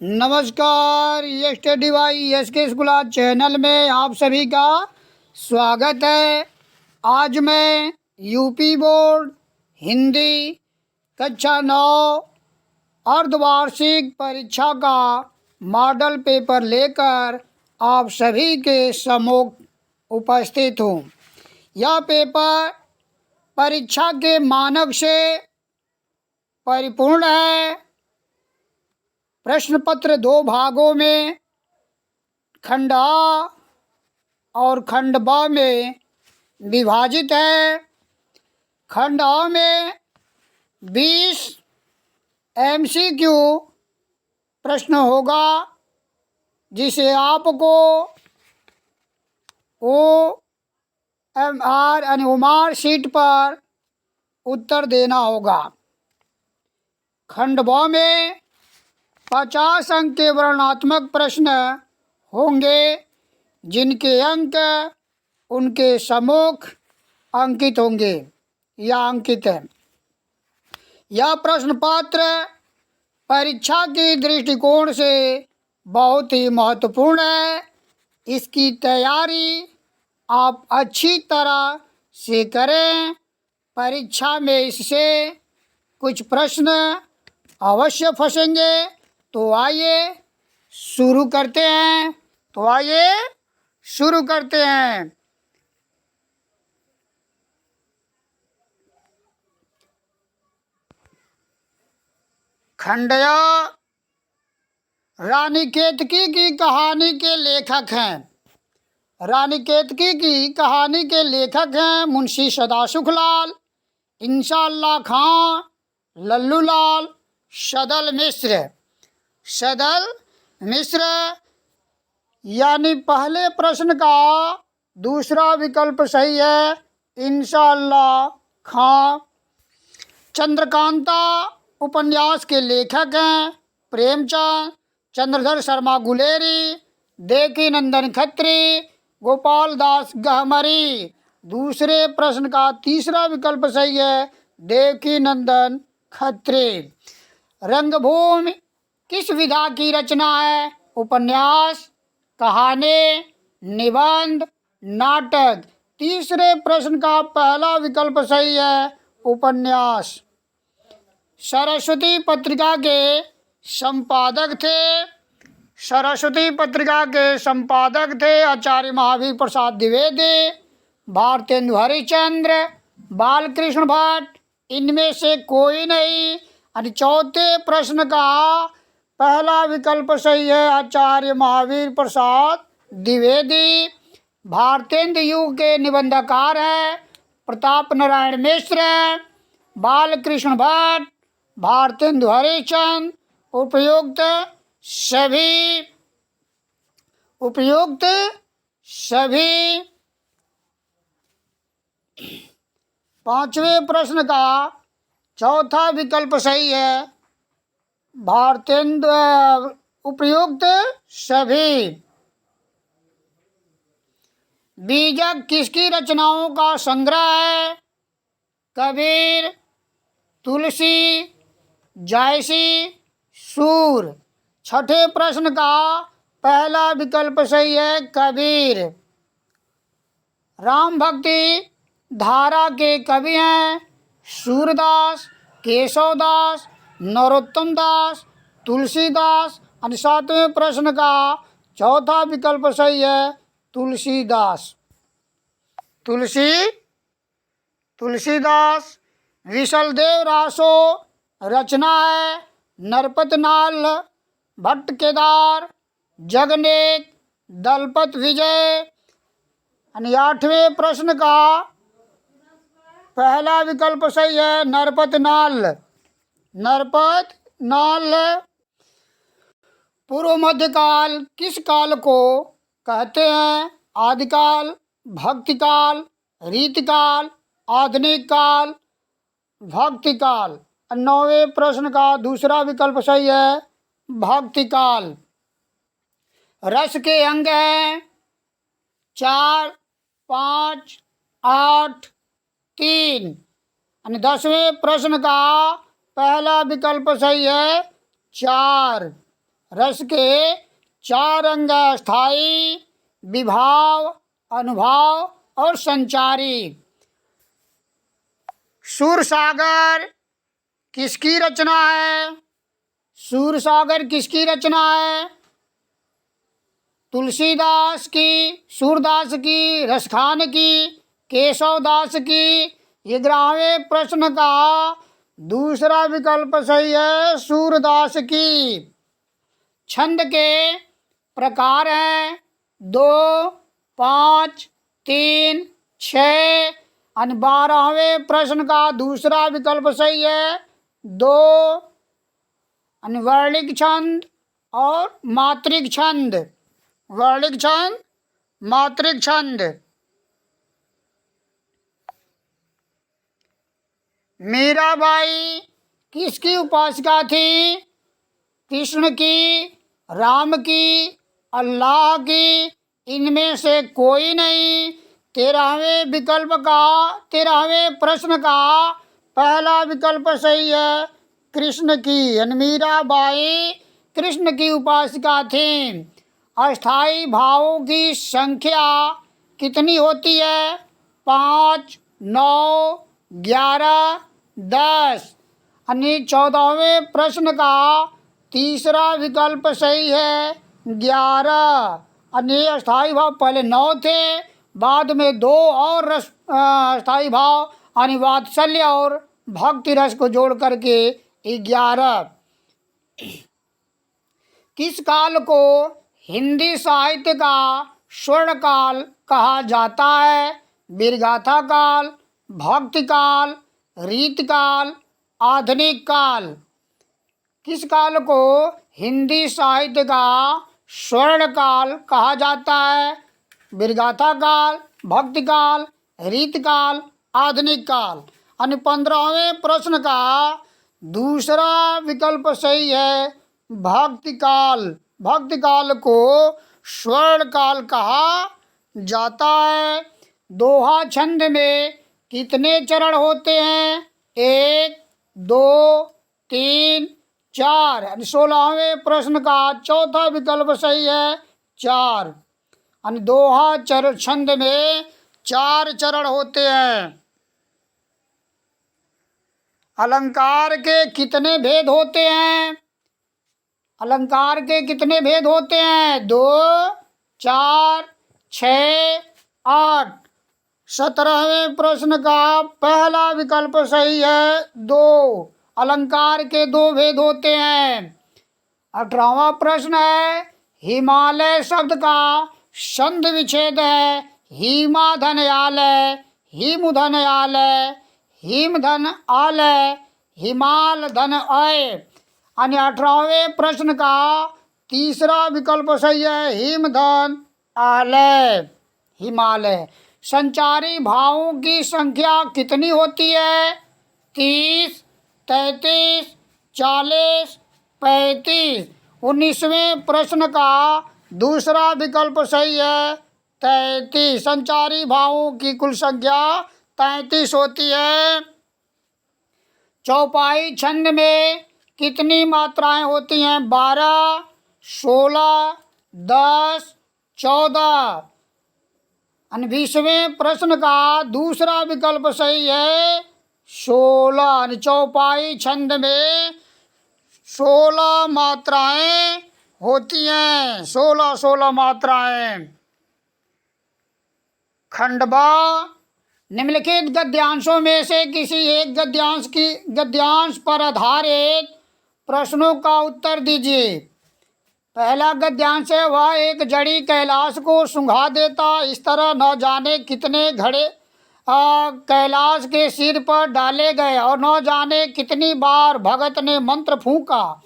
नमस्कार, ये study by SK school channel में आप सभी का स्वागत है। आज मैं यूपी बोर्ड हिंदी कक्षा 9 अर्धवार्षिक परीक्षा का मॉडल पेपर लेकर आप सभी के सम्मुख उपस्थित हूँ। यह पेपर परीक्षा के मानक से परिपूर्ण है। प्रश्न पत्र 2 भागों में खंड आ और खंड ब में विभाजित है। खंड आ में 20 MCQ प्रश्न होगा, जिसे आपको OMR यानी ओमार शीट पर उत्तर देना होगा। खंड ब में 50 अंक के वर्णनात्मक प्रश्न होंगे, जिनके अंक उनके सम्मुख अंकित होंगे या अंकित है। यह प्रश्न पत्र परीक्षा के दृष्टिकोण से बहुत ही महत्वपूर्ण है। इसकी तैयारी आप अच्छी तरह से करें। परीक्षा में इससे कुछ प्रश्न अवश्य फंसेंगे। तो आइए शुरू करते हैं। खंडया रानी केतकी की कहानी के लेखक हैं। रानी केतकी की कहानी के लेखक हैं मुंशी सदासुखलाल, इंशाअल्लाह खां, लल्लूलाल, सदल मिश्र। सदल मिश्र यानी पहले प्रश्न का दूसरा विकल्प सही है, इंशाअल्लाह खां। चंद्रकांता उपन्यास के लेखक हैं प्रेमचंद, चंद्रधर शर्मा गुलेरी, देवकीनंदन खत्री, गोपाल दास गहमरी। दूसरे प्रश्न का तीसरा विकल्प सही है, देवकीनंदन खत्री। रंगभूमि किस विधा की रचना है? उपन्यास, कहानी, निबंध, नाटक। तीसरे प्रश्न का पहला विकल्प सही है, उपन्यास। सरस्वती पत्रिका के संपादक थे आचार्य महावीर प्रसाद द्विवेदी, भारतेंदु हरिश्चंद्र, बालकृष्ण भट्ट। इनमें से कोई नहीं। और चौथे प्रश्न का पहला विकल्प सही है, आचार्य महावीर प्रसाद द्विवेदी। भारतेंदु युग के निबंधकार हैं प्रताप नारायण मिश्र, बालकृष्ण भट्ट, भारतेंदु हरिश्चंद्र। उपयुक्त सभी। पांचवें प्रश्न का चौथा विकल्प सही है, भारतेंदु उपयुक्त सभी। बीजक किसकी रचनाओं का संग्रह है? कबीर, तुलसी, जायसी, सूर। छठे प्रश्न का पहला विकल्प सही है, कबीर। राम भक्ति धारा के कवि हैं सूरदास, केशवदास, नरोत्तम दास, तुलसीदास। और सातवें प्रश्न का चौथा विकल्प सही है, तुलसीदास। तुलसीदास। विशलदेव रासो रचना है नरपतनाल, भट्ट केदार, जगनेक, दलपत विजय। और आठवें प्रश्न का पहला विकल्प सही है, नरपतनाल। पूर्व मध्यकाल किस काल को कहते हैं? आदिकाल, भक्तिकाल, रीतिकाल, आधुनिक काल, भक्तिकाल। 9वें प्रश्न का दूसरा विकल्प सही है, भक्तिकाल। रस के अंग हैं 4, 5, 8, 3। 10वें प्रश्न का पहला विकल्प सही है, 4। रस के चार अंग: स्थायी, विभाव, अनुभाव और संचारी। सूरसागर किसकी रचना है? सूरसागर किसकी रचना है? तुलसीदास की, सूरदास की, रसखान की, केशवदास की? ये 11वें प्रश्न का दूसरा विकल्प सही है, सूरदास की। छंद के प्रकार हैं 2, 5, 3, 6। 12वें प्रश्न का दूसरा विकल्प सही है 2, वर्णिक छंद और मात्रिक छंद। वर्णिक छंद, मात्रिक छंद। मीराबाई किसकी उपासिका थी? कृष्ण की, राम की, अल्लाह की? इनमें से कोई नहीं। 13वें प्रश्न का पहला विकल्प सही है, कृष्ण की। मीराबाई कृष्ण की उपासिका थी। अस्थाई भावों की संख्या कितनी होती है? 5, 9, 11, 10। 14वें प्रश्न का तीसरा विकल्प सही है 11। अस्थाई भाव पहले 9 थे, बाद में 2 और अस्थाई भाव वात्सल्य और भक्ति रस को जोड़ करके 11। किस काल को हिंदी साहित्य का स्वर्ण काल कहा जाता है? वीरगाथा काल, भक्ति काल, रीत काल, आधुनिक काल? किस काल को हिंदी साहित्य का स्वर्ण काल कहा जाता है? वीरगाथा काल, भक्ति काल, रीत काल, आधुनिक काल? 15वें प्रश्न का दूसरा विकल्प सही है, भक्ति काल। भक्ति काल को स्वर्ण काल कहा जाता है। दोहा छंद में कितने चरण होते हैं? 1, 2, 3, 4। 16वें प्रश्न का चौथा विकल्प सही है 4। दोहा छंद में 4 चरण होते हैं। अलंकार के कितने भेद होते हैं? अलंकार के कितने भेद होते हैं? 2, 4, 6, 8। 17वें प्रश्न का पहला विकल्प सही है 2। अलंकार के 2 भेद होते हैं। 18वां प्रश्न है, हिमालय शब्द का संध विच्छेद है। हिमा धन आलय, हिम धन आलय, हिम धन आलय, हिमाल धन अय। 18वें प्रश्न का तीसरा विकल्प सही है, हिम धन आलय, हिमालय। संचारी भावों की संख्या कितनी होती है? 30, 33, 40, 35। 19वें प्रश्न का दूसरा विकल्प सही है 33। संचारी भावों की कुल संख्या 33 होती है। चौपाई छंद में कितनी मात्राएं होती हैं? 12, 16, 10, 14। 20वें प्रश्न का दूसरा विकल्प सही है 16। चौपाई छंद में 16 मात्राएं होती हैं। 16 मात्राएं। खंडवा निम्नलिखित गद्यांशों में से किसी एक गद्यांश पर आधारित प्रश्नों का उत्तर दीजिए। पहला गद्यांश है, वह एक जड़ी कैलाश को सुंघा देता, इस तरह न जाने कितने घड़े कैलाश के सिर पर डाले गए और न जाने कितनी बार भगत ने मंत्र फूंका।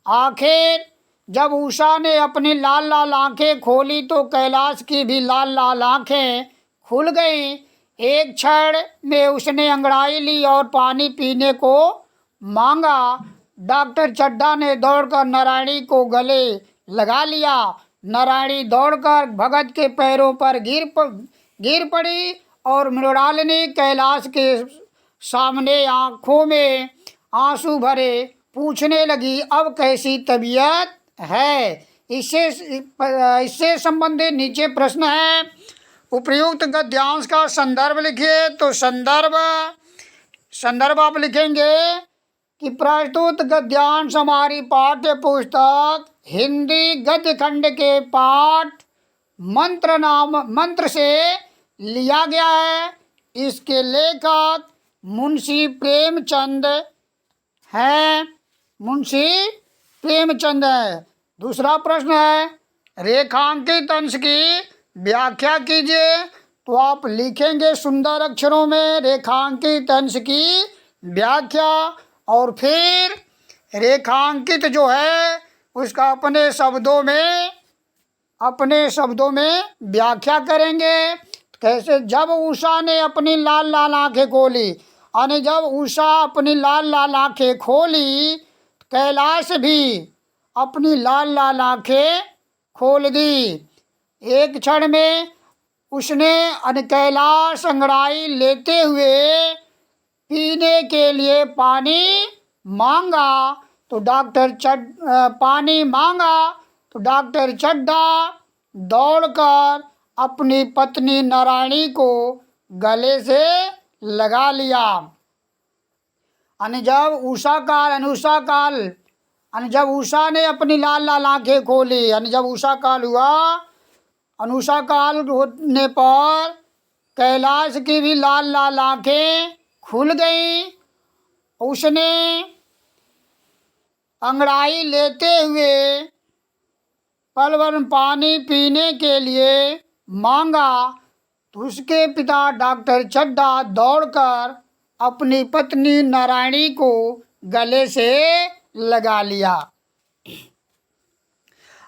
आखिर जब उषा ने अपनी लाल लाल आंखें खोली तो कैलाश की भी लाल लाल आंखें खुल गईं। एक क्षण में उसने अंगड़ाई ली और पानी पीने को मांगा। डॉक्टर चड्ढा ने दौड़कर नारायणी को गले लगा लिया। नारायणी दौड़कर भगत के पैरों पर गिर पड़ी और मृणालिनी कैलाश के सामने आंखों में आंसू भरे पूछने लगी, अब कैसी तबीयत है। इससे संबंधित नीचे प्रश्न है। उपयुक्त गद्यांश का संदर्भ लिखिए। तो संदर्भ आप लिखेंगे कि प्रस्तुत गद्यांश हमारी पाठ्य पुस्तक हिंदी गद्य खंड के पाठ मंत्र से लिया गया है। इसके लेखक मुंशी प्रेमचंद हैं। मुंशी प्रेमचंद है। दूसरा प्रश्न है, रेखांकित अंश की व्याख्या कीजिए। तो आप लिखेंगे सुंदर अक्षरों में रेखांकित अंश की व्याख्या, और फिर रेखांकित जो है उसका अपने शब्दों में व्याख्या करेंगे। कैसे? जब उषा ने अपनी लाल लाल आंखें खोली, यानी जब उषा अपनी लाल लाल आंखें खोली, कैलाश भी अपनी लाल लाल आंखें खोल दी। एक क्षण में उसने कैलाश अंगड़ाई लेते हुए पीने के लिए पानी मांगा। तो डॉक्टर चड्ढा दौड़कर अपनी पत्नी नारायणी को गले से लगा लिया। जब उषा ने अपनी लाल लाल आंखें खोली, यानी जब उषा काल हुआ, अनुषा काल होने पर कैलाश की भी लाल लाल आंखें खुल गई। उसने अंगड़ाई लेते हुए पल भर पानी पीने के लिए मांगा। तो उसके पिता डॉक्टर चड्ढा दौड़कर अपनी पत्नी नारायणी को गले से लगा लिया।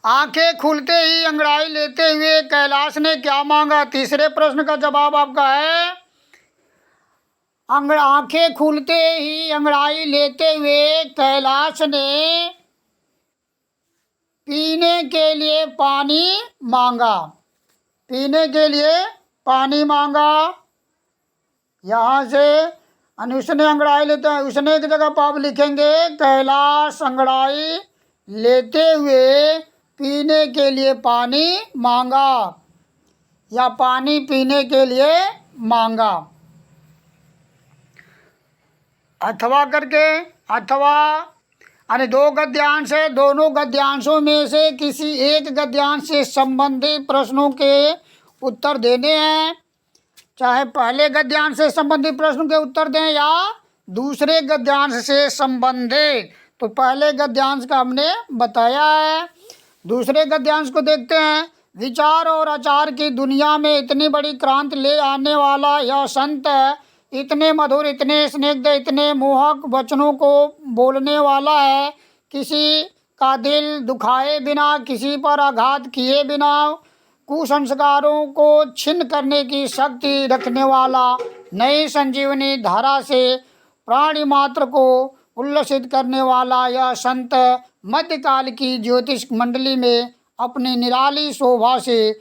आंखें खुलते ही अंगड़ाई लेते हुए कैलाश ने क्या मांगा? तीसरे प्रश्न का जवाब आपका है, आंखें खुलते ही अंगड़ाई लेते हुए कैलाश ने पीने के लिए पानी मांगा। पीने के लिए पानी मांगा। यहाँ से उसने अंगड़ाई लेते हैं, उसने की जगह पर आप लिखेंगे कैलाश अंगड़ाई लेते हुए पीने के लिए पानी मांगा, या पानी पीने के लिए मांगा। अथवा यानी दो गद्यांश है, दोनों गद्यांशों में से किसी एक गद्यांश से संबंधित प्रश्नों के उत्तर देने हैं। चाहे पहले गद्यांश से संबंधित प्रश्न के उत्तर दें या दूसरे गद्यांश से संबंधित। तो पहले गद्यांश का हमने बताया है। दूसरे गद्यांश को देखते हैं। विचार और आचार की दुनिया में इतनी बड़ी क्रांति ले आने वाला यह संत, इतने मधुर, इतने स्निग्ध, इतने मोहक वचनों को बोलने वाला है। किसी का दिल दुखाए बिना, किसी पर आघात किए बिना, कुसंस्कारों को छिन्न करने की शक्ति रखने वाला, नई संजीवनी धारा से प्राणी मात्र को उल्लसित करने वाला यह संत मध्यकाल की ज्योतिष मंडली में अपनी निराली शोभा से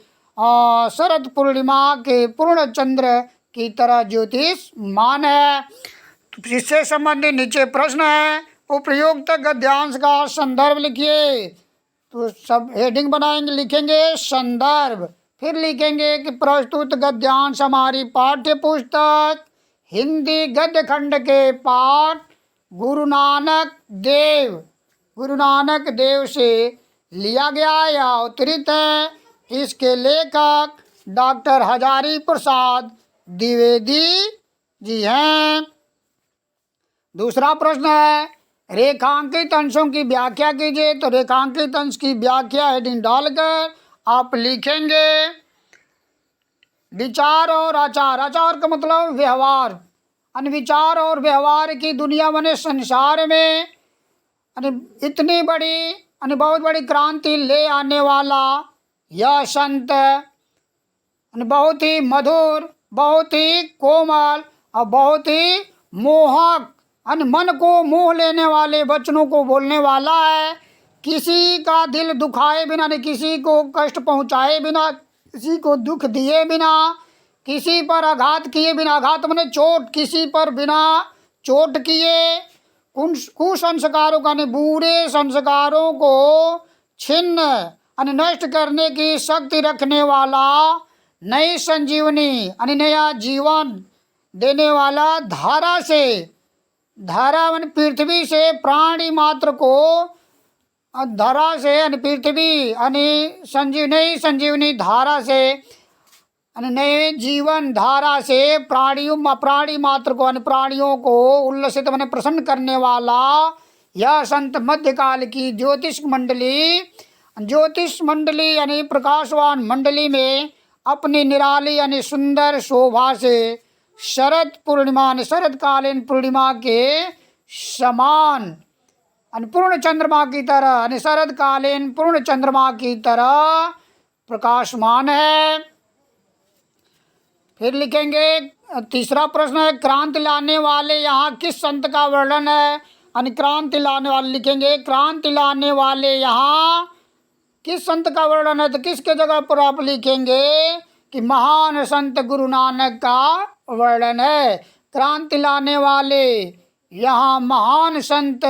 शरद पूर्णिमा के पूर्ण चंद्र की तरह ज्योतिषमान है। तो इससे संबंधित नीचे प्रश्न है। उपयुक्त गद्यांश का संदर्भ लिखिए। तो सब हेडिंग बनाएंगे, लिखेंगे संदर्भ, फिर लिखेंगे कि प्रस्तुत गद्यांश हमारी पाठ्य पुस्तक हिंदी गद्य खंड के पाठ गुरु नानक देव से लिया गया या अवतरित है। इसके लेखक डॉक्टर हजारी प्रसाद द्विवेदी जी हैं। दूसरा प्रश्न है, रेखांकित अंशों की व्याख्या कीजिए। तो रेखांकित अंश की व्याख्या हेडिंग डालकर आप लिखेंगे विचार और आचार। आचार का मतलब व्यवहार, विचार और व्यवहार की दुनिया बने संसार में इतनी बड़ी बहुत बड़ी क्रांति ले आने वाला यह संत बहुत ही मधुर, बहुत ही कोमल और बहुत ही मोहक मन को मोह लेने वाले वचनों को बोलने वाला है। किसी का दिल दुखाए बिना, किसी को कष्ट पहुँचाए बिना, किसी को दुख दिए बिना, किसी पर आघात किए बिना, आघात माने चोट, किसी पर बिना चोट किए, कुसंस्कारों का बुरे संस्कारों को छिन्न यानी नष्ट करने की शक्ति रखने वाला, नई संजीवनी यानी नया जीवन देने वाला, धारा से, धारा यानी पृथ्वी से प्राणी मात्र को, धरा से यानी पृथ्वी यानी नई संजीवनी धारा से यानी नए जीवन धारा से प्राणी मात्र को यानी प्राणियों को उल्लसित माने प्रसन्न करने वाला यह संत मध्यकाल की ज्योतिष मंडली यानी प्रकाशवान मंडली में अपनी निराली यानी सुंदर शोभा से शरद पूर्णिमा शरदकालीन पूर्णिमा के समान पूर्ण चंद्रमा की तरह यानी शरदकालीन पूर्ण चंद्रमा की तरह प्रकाशमान है। फिर लिखेंगे तीसरा प्रश्न है, क्रांति लाने वाले यहाँ किस संत का वर्णन है? यानी क्रांति लाने वाले लिखेंगे, क्रांति लाने वाले यहाँ किस संत का वर्णन है? तो किसके जगह पर आप लिखेंगे कि महान संत गुरु नानक का वर्णन है। क्रांति लाने वाले यहाँ महान संत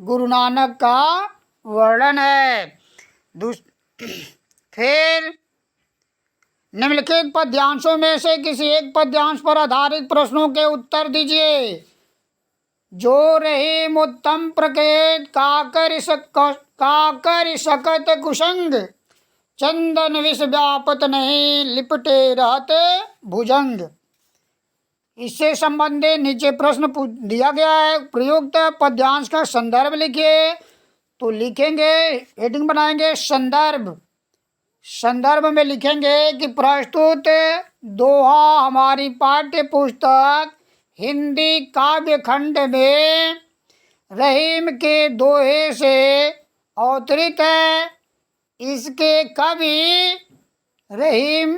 गुरु नानक का वर्णन है। फिर निम्नलिखित पद्यांशों में से किसी एक पद्यांश पर आधारित प्रश्नों के उत्तर दीजिए। जो रहीम उत्तम प्रकेत काकर सकत कुसंग, चंदन विष व्यापत नहीं लिपटे रहते भुजंग। इससे संबंधित नीचे प्रश्न दिया गया है। प्रयुक्त पद्यांश का संदर्भ लिखिए। तो लिखेंगे, हेडिंग बनाएंगे संदर्भ। संदर्भ में लिखेंगे कि प्रस्तुत दोहा हमारी पाठ्य पुस्तक हिंदी काव्य खंड में रहीम के दोहे से अवतरित है। इसके कवि रहीम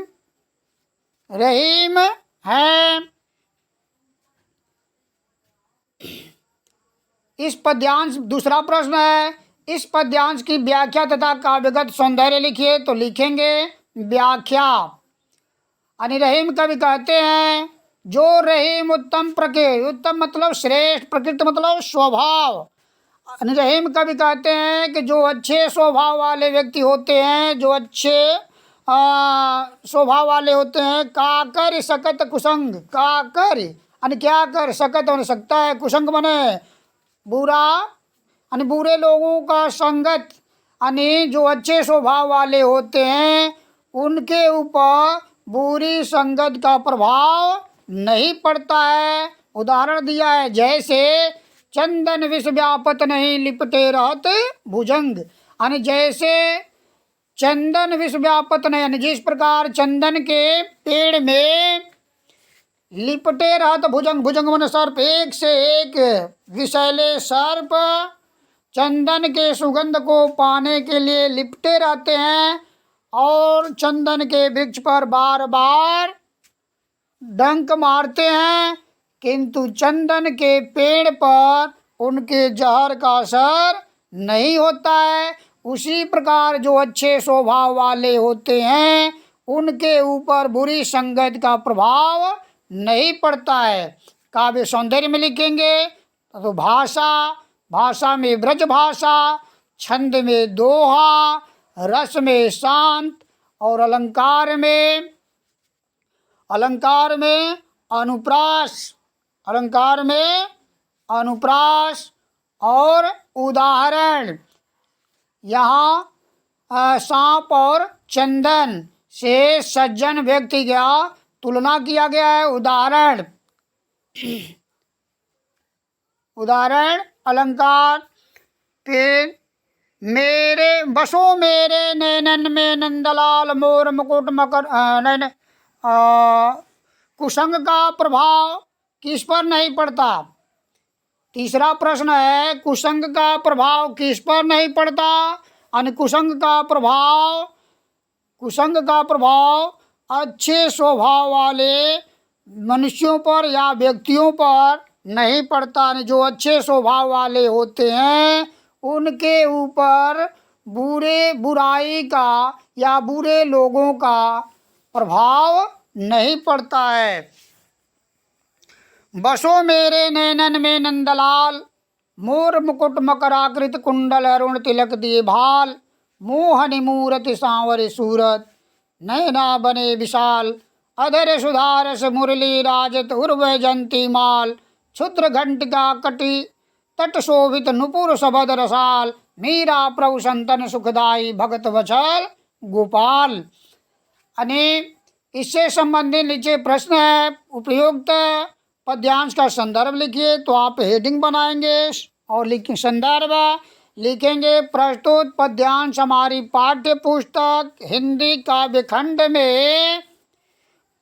हैं। इस पद्यांश दूसरा प्रश्न है, इस पद्यांश की व्याख्या तथा काव्यगत सौंदर्य लिखिए। तो लिखेंगे व्याख्या। यानी रहीम कवि कहते हैं, जो रहीम उत्तम प्रकृति, उत्तम मतलब श्रेष्ठ, प्रकृति मतलब स्वभाव। यानी रहीम कवि कहते हैं कि जो अच्छे स्वभाव वाले व्यक्ति होते हैं, जो अच्छे स्वभाव वाले होते हैं, काकर सकत कुसंग, काकर यानी क्या कर, सकत हो सकता है, कुसंग बने बुरा यानी बुरे लोगों का संगत, यानी जो अच्छे स्वभाव वाले होते हैं उनके ऊपर बुरी संगत का प्रभाव नहीं पड़ता है। उदाहरण दिया है, जैसे चंदन विष व्यापत नहीं लिपटे रहते भुजंग। यानी जैसे चंदन विष व्यापत नहीं, यानी जिस प्रकार चंदन के पेड़ में लिपटे रहते भुजंग, भुजंग मन सर्प, एक से एक विषैले सर्प चंदन के सुगंध को पाने के लिए लिपटे रहते हैं और चंदन के वृक्ष पर बार बार डंक मारते हैं, किंतु चंदन के पेड़ पर उनके जहर का असर नहीं होता है। उसी प्रकार जो अच्छे स्वभाव वाले होते हैं उनके ऊपर बुरी संगत का प्रभाव नहीं पड़ता है। काव्य सौंदर्य में लिखेंगे तो भाषा में ब्रज भाषा, छंद में दोहा, रस में शांत और अलंकार में अनुप्रास और उदाहरण। यहाँ सांप और चंदन से सज्जन व्यक्ति का तुलना किया गया है। उदाहरण अलंकार। फिर मेरे नैनन में नंदलाल मोर मुकुट मकर कुसंग का प्रभाव किस पर नहीं पड़ता? तीसरा प्रश्न है, कुसंग का प्रभाव किस पर नहीं पड़ता? यानी कुसंग का प्रभाव अच्छे स्वभाव वाले मनुष्यों पर या व्यक्तियों पर नहीं पड़ता। जो अच्छे स्वभाव वाले होते हैं उनके ऊपर बुराई का या बुरे लोगों का प्रभाव नहीं पड़ता है। बसो मेरे नैनन में नंदलाल, मोर मुकुट मकराकृत कुंडल अरुण तिलक दिए भाल, मोहन मूरति सांवर सूरत, नैना बने विशाल, अधर सुधारस मुरली राजत उर्वजंती माल, क्षुद्र घंटिका कटी तट शोभित नुपुर सबद रसाल, मीरा प्रभु संतन सुखदाई भगत वचल गोपाल। अनि इससे संबंधित नीचे प्रश्न है, उपयुक्त पद्यांश का संदर्भ लिखिए। तो आप हेडिंग बनाएंगे और संदर्भ लिखेंगे। प्रस्तुत पद्यांश हमारी पाठ्य पुस्तक हिंदी काव्य खंड में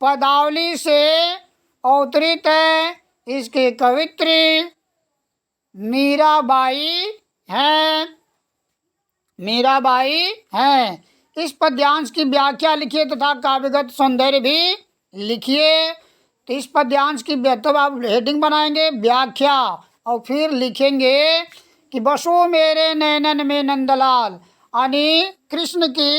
पदावली से अवतरित है। इसके कवित्री मीराबाई हैं। मीराबाई हैं। इस पद्यांश की व्याख्या लिखिए तथा काव्यगत सौंदर्य भी लिखिए। तो इस पद्यांश की तब आप हेडिंग बनाएंगे व्याख्या और फिर लिखेंगे कि बसो मेरे नैनन में नंदलाल, यानी कृष्ण की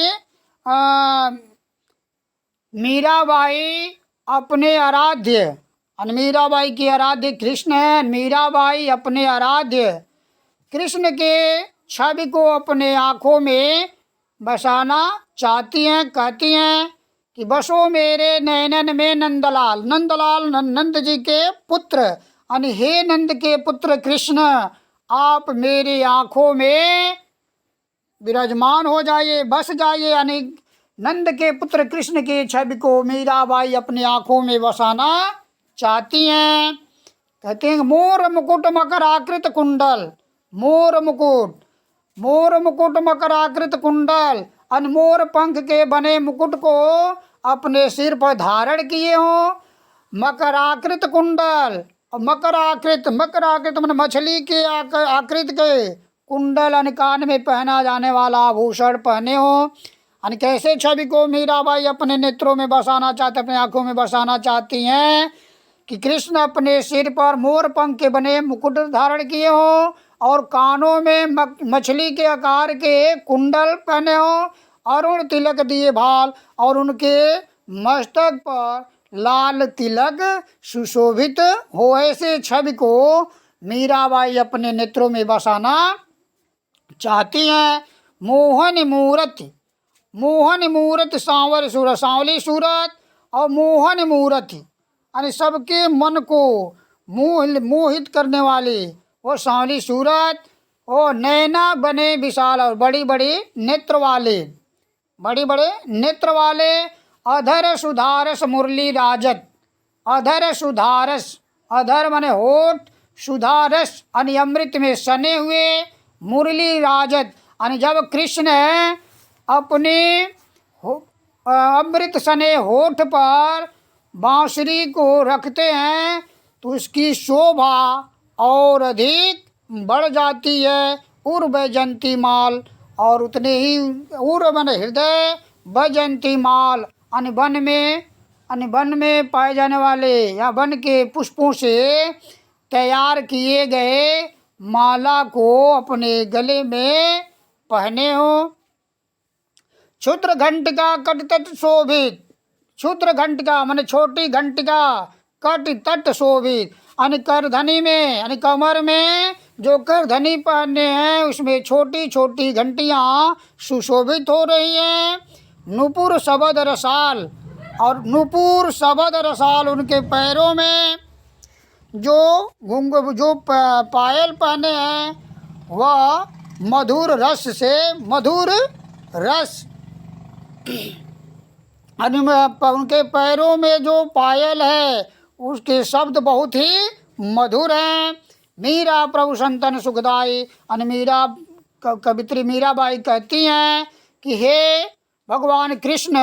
मीराबाई अपने आराध्य, मीराबाई की आराध्य कृष्ण है। मीराबाई अपने आराध्य कृष्ण के छवि को अपने आँखों में बसाना चाहती हैं। कहती हैं कि बसो मेरे नैनन में नंदलाल, नंदलाल नंद जी के पुत्र, यानी हे नंद के पुत्र कृष्ण, आप मेरी आँखों में विराजमान हो जाइए, बस जाइए। यानी नंद के पुत्र कृष्ण की छवि को मीराबाई अपनी आँखों में बसाना चाहती हैं। कहते हैं मोर मुकुट मकर आकृत कुंडल, मोर मुकुट, मोर मुकुट मकर आकृत कुंडल, अनमोर पंख के बने मुकुट को अपने सिर पर धारण किए हो। मकराकृत कुंडल, मकराकृत, मकराकृत मन मछली के आकृत के कुंडल, यानी कान में पहना जाने वाला आभूषण पहने हो। यानी कैसे छवि को मीराबाई अपने नेत्रों में बसाना चाहते, अपने आंखों में बसाना चाहती हैं कि कृष्ण अपने सिर पर मोर पंख के बने मुकुट धारण किए हो और कानों में मछली के आकार के कुंडल पहने हो, अरुण तिलक दिए भाल, और उनके मस्तक पर लाल तिलक सुशोभित हो। ऐसे छवि को मीराबाई अपने नेत्रों में बसाना चाहती हैं। मोहन मूरति, मोहन मूरत सांवर सूरत, सांवली सूरत और मोहन मूरति, यानी सबके मन को मोहित करने वाली वो सांवली सूरत, और नैना बने विशाल, और बड़ी बड़ी नेत्र वाले, बड़ी बड़े नेत्र वाले, अधर सुधारस मुरली राजत, अधर सुधारस, अधर माने होठ, सुधारस यानी अमृत में सने हुए, मुरली राजत यानी जब कृष्ण अपने अमृत सने होठ पर बांसुरी को रखते हैं तो उसकी शोभा और अधिक बढ़ जाती है। उर बैजंती माल, और उतने ही उर मन हृदय, बैजंती माल यानी वन में पाए जाने वाले या वन के पुष्पों से तैयार किए गए माला को अपने गले में पहने हो। क्षुद्र घंटिका कट तट शोभित, क्षुद्र घंटिका माने छोटी घंटिका, कट तट शोभित यानी करधनी में, यानी कमर में जो करधनी पहने हैं उसमें छोटी छोटी घंटियाँ सुशोभित हो रही हैं। नुपुर सबद रसाल, और नुपुर सबद रसाल उनके पैरों में जो पायल पहने हैं वह मधुर रस से, मधुर रस उनके पैरों में जो पायल है उसके शब्द बहुत ही मधुर हैं। मीरा प्रभु संतन सुखदाई, यानी मीरा कवित्री मीराबाई कहती हैं कि हे भगवान कृष्ण,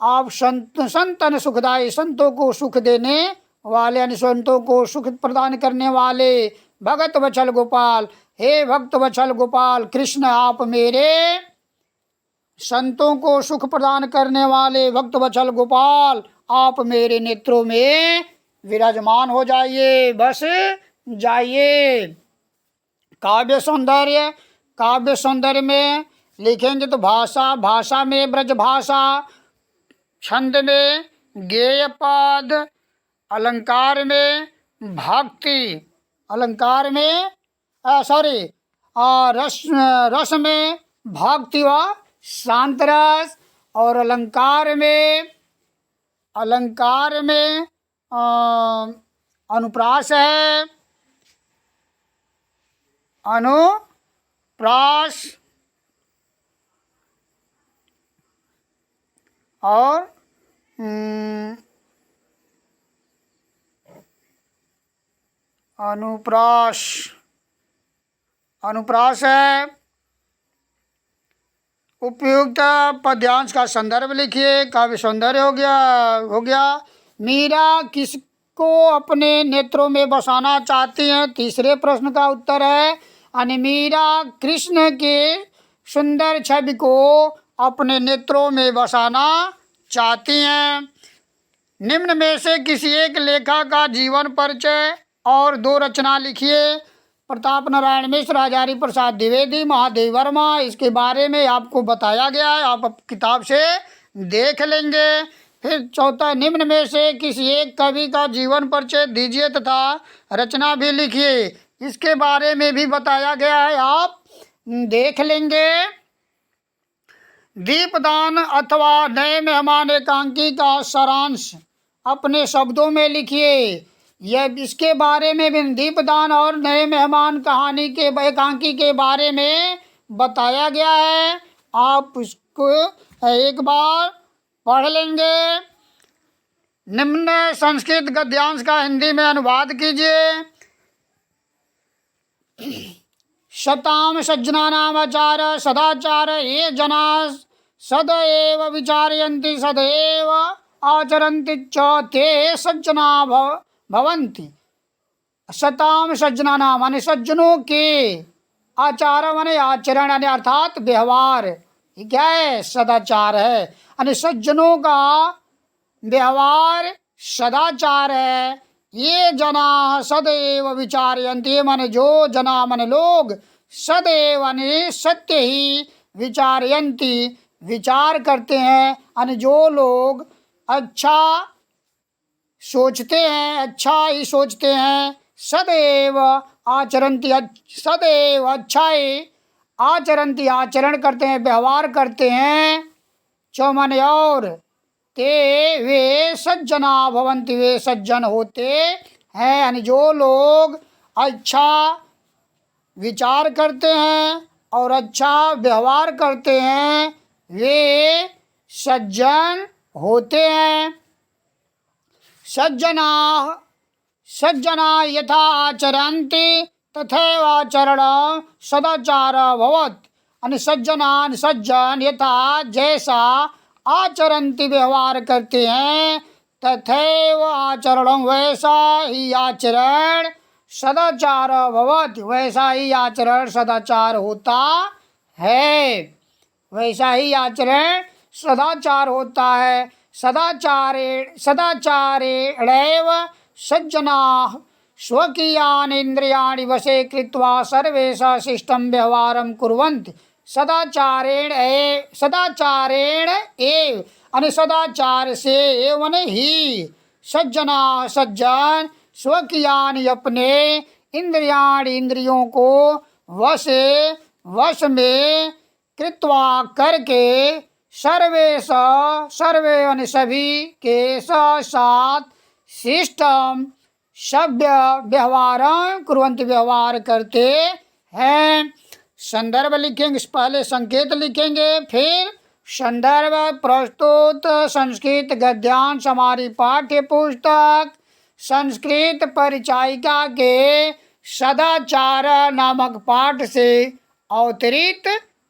आप संतन सुखदाई, संतों को सुख देने वाले, यानी संतों को सुख प्रदान करने वाले, भगत वत्सल गोपाल, हे भक्त वत्सल गोपाल कृष्ण, आप मेरे संतों को सुख प्रदान करने वाले भक्त वत्सल गोपाल, आप मेरे नेत्रों में विराजमान हो जाइए, बस जाइए। काव्य सौंदर्य, काव्य सौंदर्य में लिखेंगे तो भाषा, भाषा में ब्रज भाषा, छंद में गेय पद, अलंकार में भक्ति, अलंकार में रस में भक्ति व शांत रस। और अलंकार में अनुप्रास है, अनुप्रास। और अनुप्रास है। उपयुक्त पद्यांश का संदर्भ लिखिए। काव्य सौंदर्य हो गया। मीरा किसको अपने नेत्रों में बसाना चाहती हैं? तीसरे प्रश्न का उत्तर है मीरा कृष्ण के सुंदर छवि को अपने नेत्रों में बसाना चाहती हैं। निम्न में से किसी एक लेखक का जीवन परिचय और 2 रचना लिखिए। प्रताप नारायण मिश्र, हजारी प्रसाद द्विवेदी, महादेव वर्मा। इसके बारे में आपको बताया गया है, आप किताब से देख लेंगे। फिर चौथा, निम्न में से किसी एक कवि का जीवन परिचय दीजिए तथा रचना भी लिखिए। इसके बारे में भी बताया गया है, आप देख लेंगे। दीपदान अथवा नए मेहमान एकांकी का सारांश अपने शब्दों में लिखिए। यह इसके बारे में भी दीपदान और नए मेहमान कहानी के एकांकी के बारे में बताया गया है, आप उसको एक बार पढ़ लेंगे। निम्न संस्कृत गद्यांश का हिंदी में अनुवाद कीजिए। शताम सज्जनानाम आचार सदाचार ये जना सदैव विचारयन्ति सदैव आचरन्ति च ते सज्जना भवन्ति। शताम सज्जनानाम माने सज्जनों के, आचार माने आचरण यानी अर्थात व्यवहार, ये क्या है? सदाचार है। यानी सज्जनों का व्यवहार सदाचार है। ये जना सदैव विचारयन्ति माने जो जना माने लोग, सदैव यानी सत्य ही, विचारयन्ति विचार करते हैं। यानी जो लोग अच्छा सोचते हैं, अच्छा ही सोचते हैं। सदैव आचरन्ति सदैव अच्छा ही आचरन्ति आचरण करते हैं, व्यवहार करते हैं। चौमन और ते वे सज्जना भवन्ति वे सज्जन होते हैं। यानी जो लोग अच्छा विचार करते हैं और अच्छा व्यवहार करते हैं वे सज्जन होते हैं। सज्जना यथा आचरन्ति तथैव आचरणं सदाचार भवत्। यानी सज्जन यथा जैसा आचरन्ति व्यवहार करते हैं तथैव आचरणं वैसा ही आचरण सदाचार भवत्, वैसा ही आचरण सदाचार होता है। वैसा ही आचरण सदाचार होता है। सदाचारेणैव सज्जनाः स्वकीयानि इंद्रियाणि वशे कृत्वा सर्वेषां शिष्टं व्यवहारं कुर्वन्ति। सदाचारेण एव यानी सदाचार से एवं ही सज्जन स्वकीयानि अपने इंद्रियाणि इंद्रियों को वश में कृत्वा करके सर्वे यानी सभी के साथ शिष्टम सभ्य व्यवहार कुर्वन्ति व्यवहार करते हैं। संदर्भ लिखेंगे, पहले संकेत लिखेंगे, फिर संदर्भ। प्रस्तुत संस्कृत गद्यांश हमारी पाठ्य पुस्तक संस्कृत परिचायिका के सदाचार नामक पाठ से अवतरित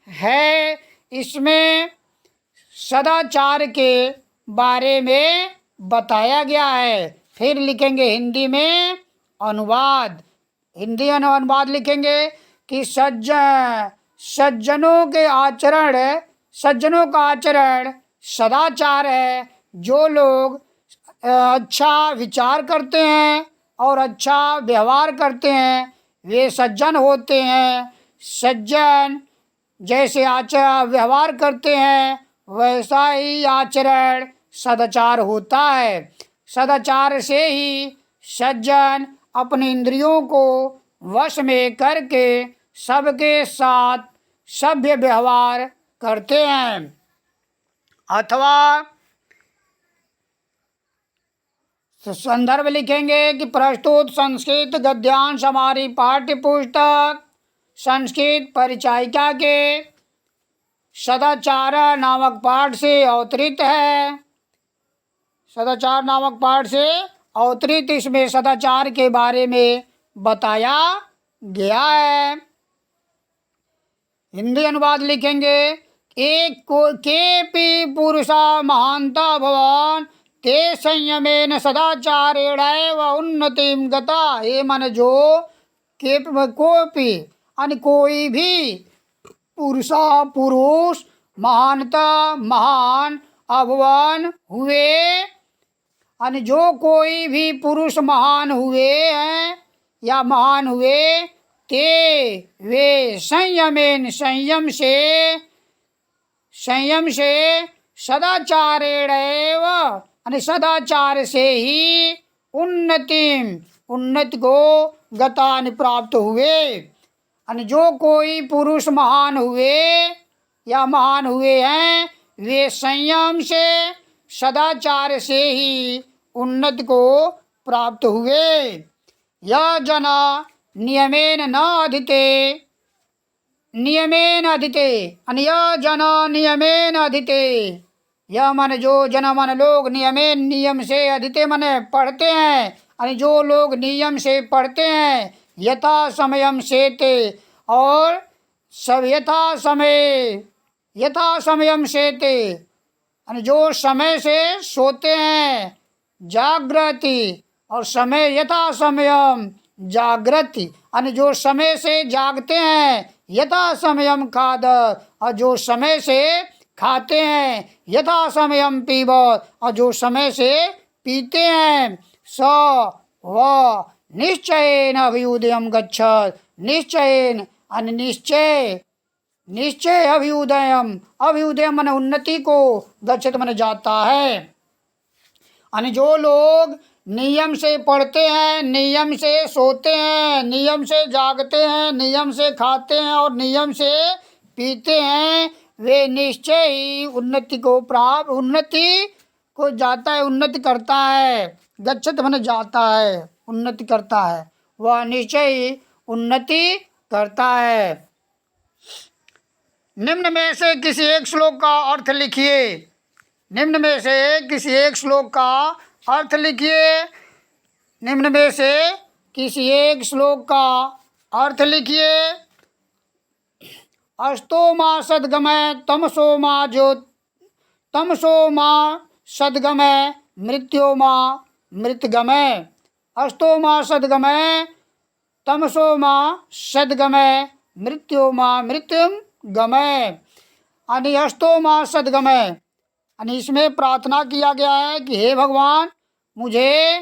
है। इसमें सदाचार के बारे में बताया गया है। फिर लिखेंगे हिंदी में अनुवाद। हिंदी अनुवाद लिखेंगे कि सज्जनों का आचरण सदाचार है। जो लोग अच्छा विचार करते हैं और अच्छा व्यवहार करते हैं वे सज्जन होते हैं। सज्जन जैसे व्यवहार करते हैं वैसा ही आचरण सदाचार होता है। सदाचार से ही सज्जन अपने इंद्रियों को वश में करके सबके साथ सभ्य व्यवहार करते हैं। अथवा संदर्भ लिखेंगे कि प्रस्तुत संस्कृत गद्यांश हमारी पाठ्य पुस्तक संस्कृत परिचायिका के सदाचार नामक पाठ से अवतरित है। सदाचार नामक पाठ से अवतरित इसमें सदाचार के बारे में बताया गया है। हिंदी अनुवाद लिखेंगे, एक केपि पुरुषा महांता भवान ते संयमेन सदाचारेण उन्नतिम गता। ये मन जो कोपि यानी कोई भी पुरुष महानता महान अभवान हुए, यानी जो कोई भी पुरुष महान हुए हैं या महान हुए, ते वे संयमेन संयम से सदाचारेण यानी सदाचार से ही उन्नति को गतान प्राप्त हुए। यानी जो कोई पुरुष महान हुए या महान हुए हैं, वे संयम से सदाचार से ही उन्नति को प्राप्त हुए। यह जना नियमेन न अधिते यानी यह जना नियमेन अधिते। यह मन जो जन मन लोग नियम से अधिते मने पढ़ते हैं, यानी जो लोग नियम से पढ़ते हैं, यथा समयम सेते और सब यथा समयम सेते यानी जो समय से सोते हैं, जागृति और समय यथा समयम जागृति यानी जो समय से जागते हैं, यथा समयम खाद और जो समय से खाते हैं, यथा समयम पीबत और जो समय से पीते हैं, स व निश्चयेन अभ्युदयम गच्छत। निश्चयेन यानी निश्चय अभ्युदयम माने उन्नति को, गच्छत माने जाता है। यानी जो लोग नियम से पढ़ते हैं, नियम से सोते हैं, नियम से जागते हैं, नियम से खाते हैं और नियम से पीते हैं, वे निश्चय ही उन्नति को जाता है, उन्नति करता है। गच्छत माने जाता है, उन्नति करता है, वह निश्चय ही उन्नति करता है। निम्न में से किसी एक श्लोक का अर्थ लिखिए। निम्न में से किसी एक श्लोक का अर्थ लिखिए। निम्न में से किसी एक श्लोक का अर्थ लिखिए। अस्तो मा सद्गमय तमसो मा सद्गमय मृत्यो मा मृतगमय। अस्तो मा सद्गमय तमसो मा सद्गमय मृत्यो मा मृत्युम गमय। यानी अस्तो मा सद्गमय यानी इसमें प्रार्थना किया गया है कि हे भगवान मुझे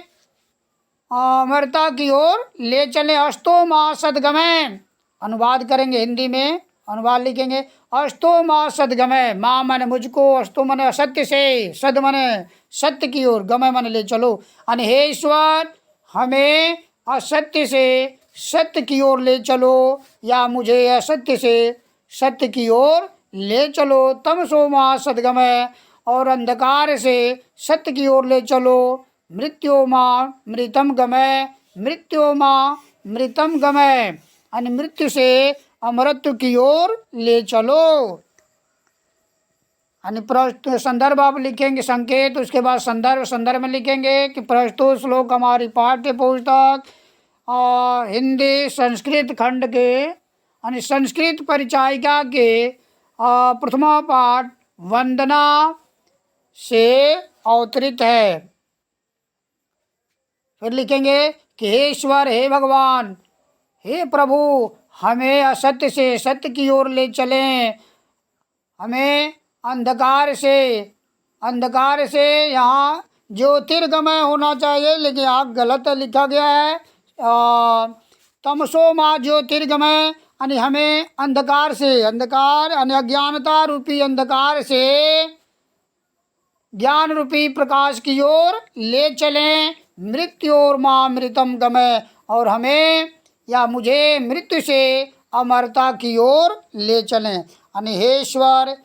अमरता की ओर ले चले। अस्तो मा सद्गमय अनुवाद करेंगे हिंदी में, अनुवाद लिखेंगे अस्तो मा सद्गमय। माँ माने मुझको, अस्तो माने असत्य से, सद माने सत्य की ओर, गमय माने ले चलो। यानी हे ईश्वर हमें असत्य से सत्य की ओर ले चलो, या मुझे असत्य से सत्य की ओर ले चलो। तमसो मा सद्गमय और अंधकार से सत्य की ओर ले चलो। मृत्यो मा मृतम गमय, मृत्यो मा मृतम गमय यानी मृत्यु से अमरत्व की ओर ले चलो। यानी संदर्भ आप लिखेंगे संकेत, उसके बाद संदर्भ में लिखेंगे कि प्रस्तुत श्लोक हमारी पाठ्य पुस्तक हिंदी संस्कृत खंड के यानी संस्कृत परिचायिका के प्रथमा पाठ वंदना से अवतरित है। फिर लिखेंगे कि हे ईश्वर, हे भगवान, हे प्रभु, हमें असत्य से सत्य की ओर ले चलें। हमें अंधकार से यहाँ ज्योतिर्गमय होना चाहिए, लेकिन यहाँ गलत लिखा गया है। तमसो मा ज्योतिर्गमय यानी हमें अंधकार यानी अज्ञानता रूपी अंधकार से ज्ञान रूपी प्रकाश की ओर ले चलें। मृत्यु और माँ मृतम गमय और हमें या मुझे मृत्यु से अमरता की ओर ले चलें। यानी हे ईश्वर,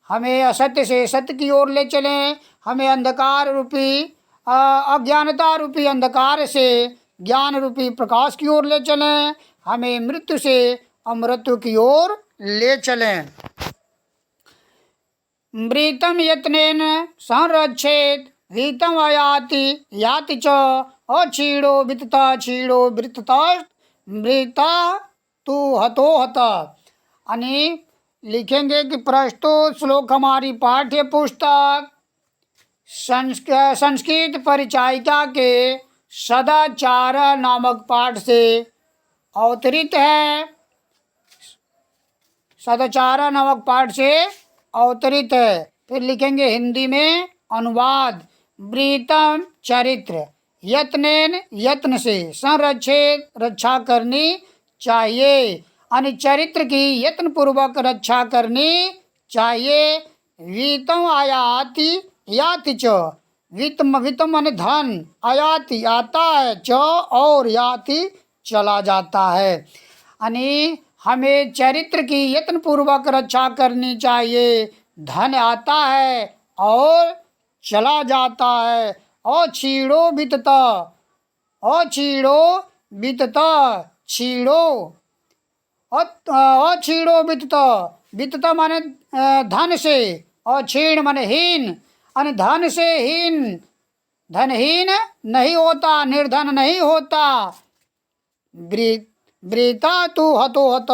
हमें असत्य से सत्य की ओर ले चलें, हमें अंधकार रूपी अज्ञानता रूपी अंधकार से ज्ञान रूपी प्रकाश की ओर ले चलें, हमें मृत्यु से अमृत्यु की ओर ले चलें। मृतम यत्नेन संरक्षेत वीतम अयाति याति च अक्षीणो वितता क्षीणो वृतता मृता तू हतो हता। यानी लिखेंगे कि प्रस्तुत श्लोक हमारी पाठ्य पुस्तक संस्कृत परिचायिका के सदाचार नामक पाठ से अवतरित है। सदाचार नामक पाठ से अवतरित है। फिर लिखेंगे हिंदी में अनुवाद। वृतम चरित्र, यत्नेन यत्न से, संरक्षित रक्षा करनी चाहिए, यानी चरित्र की यत्न पूर्वक रक्षा करनी चाहिए। वीतम आयाति याति च, वित्तम वित्तम माने धन, आयाति आता है, च और याति चला जाता है। यानी हमें चरित्र की यत्न पूर्वक रक्षा करनी चाहिए। धन आता है और चला जाता है। अक्षीणो वितता, अक्षीणो वितता, क्षीणो अक्षीणो वितता, वितता माने धन से, अक्षीण माने हीन, यानी धन से हीन, धनहीन नहीं होता, निर्धन नहीं होता। वृता तू हतो हत,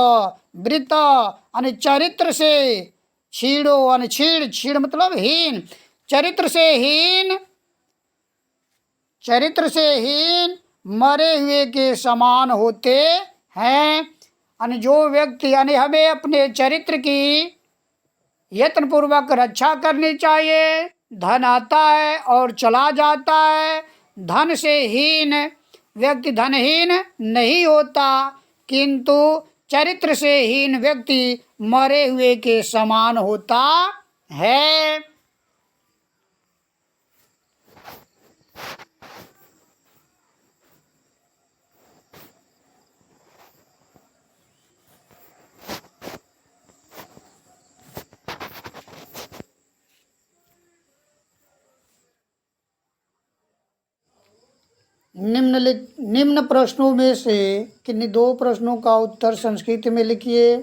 वृत यानी चरित्र से, क्षीणो यानी क्षीण, क्षीण मतलब हीन, चरित्र से हीन, चरित्र से हीन मरे हुए के समान होते हैं। यानी जो व्यक्ति, यानी हमें अपने चरित्र की यत्न पूर्वक रक्षा करनी चाहिए। धन आता है और चला जाता है। धन से हीन व्यक्ति धनहीन नहीं होता, किंतु चरित्र से हीन व्यक्ति मरे हुए के समान होता है। निम्न प्रश्नों में से किन्हीं दो प्रश्नों का उत्तर संस्कृत में लिखिए।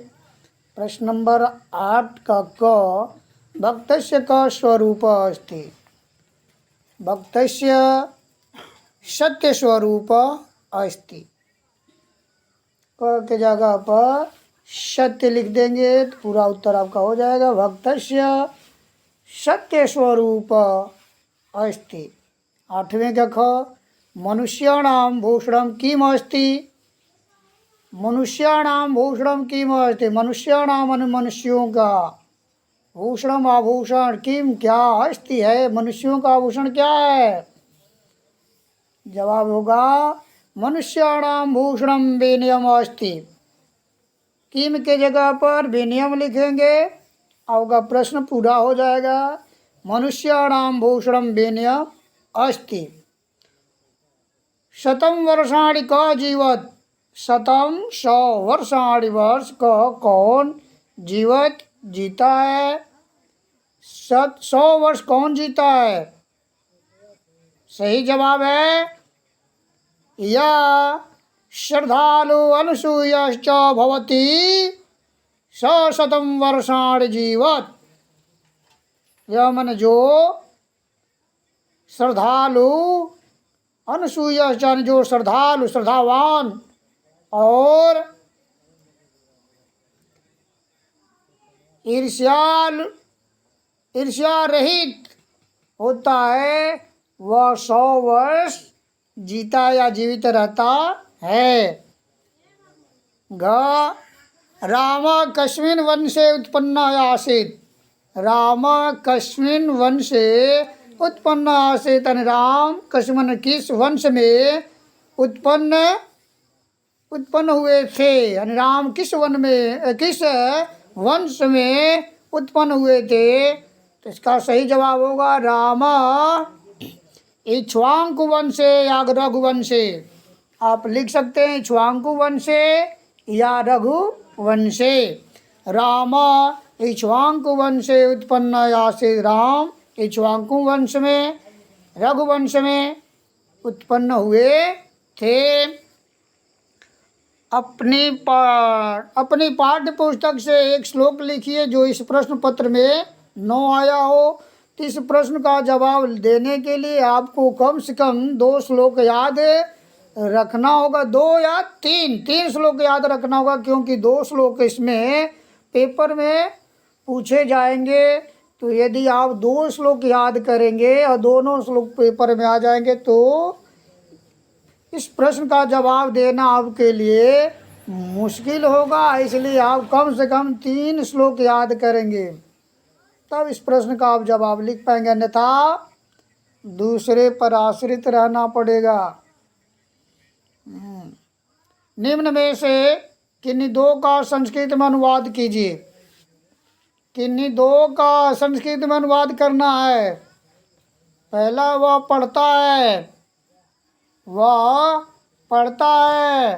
प्रश्न नंबर 8 का क, भक्तस्य का स्वरूप अस्ति। भक्तस्य सत्य स्वरूप अस्ति। क के जगह पर सत्य लिख देंगे तो पूरा उत्तर आपका हो जाएगा। भक्तस्य सत्य स्वरूप अस्ति। 8वें का ख, मनुष्याणां भूषणं किम अस्ति। मनुष्याणां भूषणं किम अस्ति। मनुष्याणां मन मनुष्यों का, भूषणम आभूषण, किम क्या, अस्ति है, मनुष्यों का आभूषण क्या है। जवाब होगा मनुष्याणां भूषणम विनयम अस्ति। किम के जगह पर विनयम लिखेंगे, आपका प्रश्न पूरा हो जाएगा। मनुष्याणां भूषणम विनयम अस्ति। शतम वर्षाणि क जीवत। शतम 100 वर्षाणि वर्ष क कौन जीवत जीता है। 100 वर्ष कौन जीता है। सही जवाब है या श्रद्धालु अनुसूयश्च भवति स शतम वर्षाणि जीवत। यह मन जो श्रद्धालु, अनुसूया जो श्रद्धालु श्रद्धावान और ईर्ष्या रहित होता है, वह 100 वर्ष जीता या जीवित रहता है। ग, राम कस्मिन् वंशे उत्पन्न आसीत्। राम कस्मिन् वंशे उत्पन्न आसीत्। राम कस्मिन् किस वंश में उत्पन्न हुए थे। यानी राम किस वंश में उत्पन्न हुए थे। तो इसका सही जवाब होगा राम इक्ष्वाकु वंशे या रघुवंशे। आप लिख सकते हैं इक्ष्वाकु वंशे या रघु वंशे राम इक्ष्वाकु वंशे उत्पन्न आसीत्। राम इक्ष्वाकु वंश में, रघुवंश में उत्पन्न हुए थे। अपनी पाठ्य पुस्तक से एक श्लोक लिखिए जो इस प्रश्न पत्र में न आया हो। तो इस प्रश्न का जवाब देने के लिए आपको कम से कम 2 श्लोक याद रखना होगा। 2 या 3 श्लोक याद रखना होगा, क्योंकि 2 श्लोक इसमें पेपर में पूछे जाएंगे। तो यदि आप 2 श्लोक याद करेंगे और दोनों श्लोक पेपर में आ जाएंगे तो इस प्रश्न का जवाब देना आपके लिए मुश्किल होगा। इसलिए आप कम से कम 3 श्लोक याद करेंगे, तब इस प्रश्न का आप जवाब लिख पाएंगे, अन्यथा दूसरे पर आश्रित रहना पड़ेगा। निम्न में से किन्हीं 2 का संस्कृत में अनुवाद कीजिए। किन्हीं 2 का संस्कृत में अनुवाद करना है। पहला वह पढ़ता है,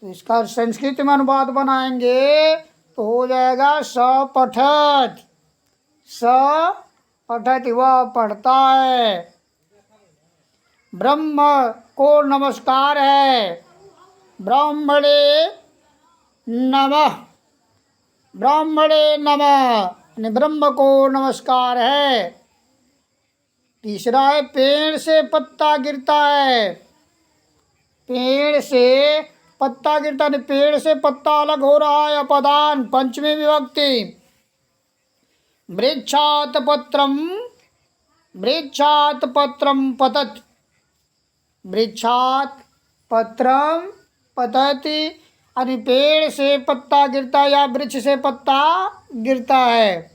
तो इसका संस्कृत में अनुवाद बनाएंगे तो हो जाएगा सपठत। वह पढ़ता है। ब्रह्म को नमस्कार है, ब्राह्मणे नमः। ब्रह्म को नमस्कार है। तीसरा है पेड़ से पत्ता गिरता है। पेड़ से पत्ता गिरता है, पेड़ से पत्ता अलग हो रहा है। अपदान पंचमी विभक्ति। वृक्षात् पत्रम पतत्। वृक्षात् पत्रम पतति, यानी पेड़ से पत्ता गिरता है या वृक्ष से पत्ता गिरता है।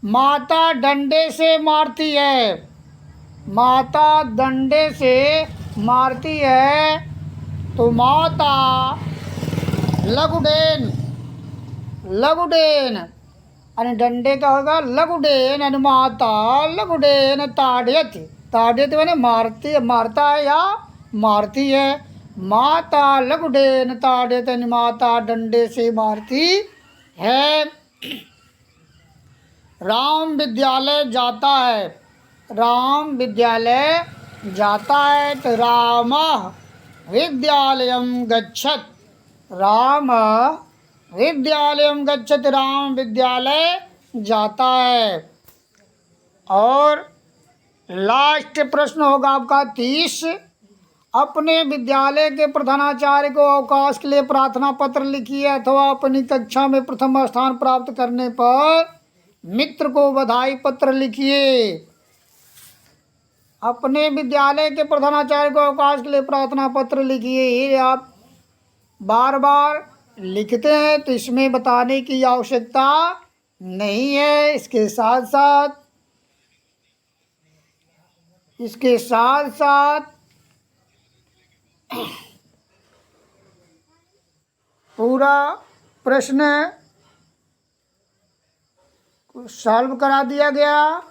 माता डंडे से मारती है। माता डंडे से मारती है, तो माता लघुडेन। यानी डंडे का होगा लघुडेन, यानी माता लघुडेन ताड़यति। ताड़यति माने मारता है या मारती है। माता लघुडेन ताड़यति, यानी माता डंडे से मारती है। राम विद्यालय जाता है। राम विद्यालय जाता है, तो राम विद्यालयम गच्छत। राम विद्यालयम गच्छत, राम विद्यालय जाता है। और लास्ट प्रश्न होगा आपका 30। अपने विद्यालय के प्रधानाचार्य को अवकाश के लिए प्रार्थना पत्र लिखिए, अथवा अपनी कक्षा में प्रथम स्थान प्राप्त करने पर मित्र को बधाई पत्र लिखिए। अपने विद्यालय के प्रधानाचार्य को अवकाश के लिए प्रार्थना पत्र लिखिए। ये आप बार बार लिखते हैं तो इसमें बताने की आवश्यकता नहीं है। इसके साथ साथ पूरा प्रश्न सॉल्व करा दिया गया।